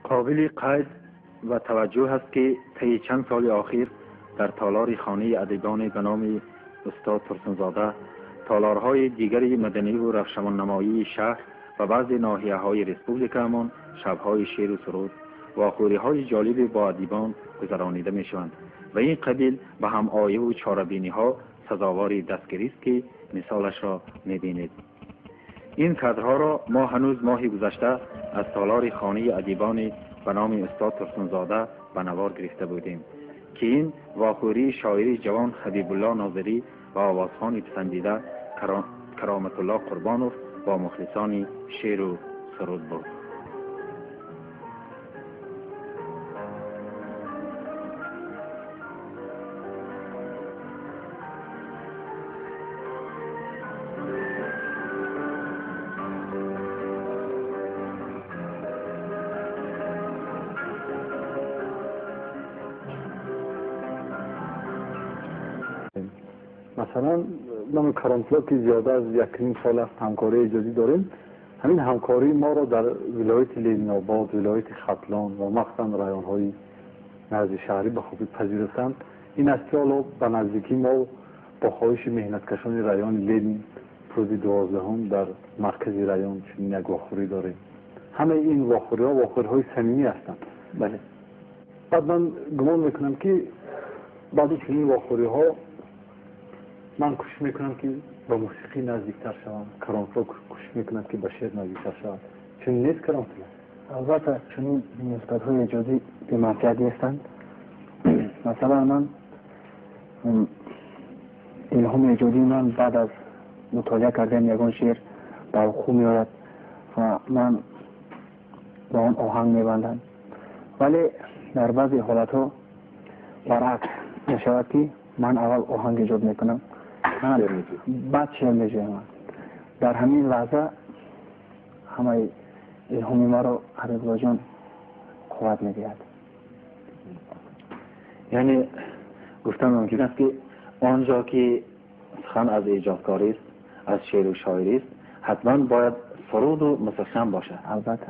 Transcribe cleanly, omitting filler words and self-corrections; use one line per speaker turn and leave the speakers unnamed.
قابل قید و توجه است که طی چند سال اخیر در تالار خانه ادیبان به نام استاد ترسنزاده، تالارهای دیگری مدنی و رخشمان نمایی شهر و بعضی ناحیه های ریسپوبلیکامان شبهای شعر و سرود و خوری های جالب با ادیبان گذرانیده می شوند و این قبیل به هم آیه و چاربینی ها سزاوار دستگیری است که مثالش را می بینید. این کادرها را ما هنوز ماه گذشته از تالار خانه ادیبان به نام استاد ترسنزاده به نوار گرفته بودیم که این واخوری شاعری جوان حبیب الله ناظری و آوازخوان پسندیده کرامت الله قربانوف با مخلصان شعر و سرود بود.
مثلا نام کرامتلا که زیاده از 1.5 سال است همکاری ایجادی داریم. همین همکاری ما را در ولایت لین‌آباد، ولایت ختلان و مخصوصا رایان‌های نزد شهری به خوبی پذیرفتند. این است که حالا به نزدیکی ما با خواهش محنتکشان رایان لین روز 12 در مرکز رایان چنین یک واخوری داریم. همه این واخوری‌ها واخوری‌های صمیمی هستند.
بله.
بعد من گمان میکنم که بعد از این واخوری‌ها من کوشش میکنم که با موسیقی نزدیکتر شوم. کرامتلا کوشش میکنم که به شعر نزدیکتر شوم. چون نیست کرامتلا؟
البته چون نسبت‌های ایجادی به منفعتی هستند. مثلا من الهام ایجادی من بعد از مطالعه کردن یگان شعر در خوب میآید و من با آن آهنگ میبندم، ولی در بعضی حالتها برعکس میشود که من اول آهنگ ایجاد میکنم بعد شعر میجویم. در همین لحظه همه الهام ما را حبیب الله جان قوت میدهد.
یعنی گفتن ممکن است که آنجا که سخن از ایجادکاری است، از شعر و شاعری است، حتما باید سرود و مسخن باشه.
البته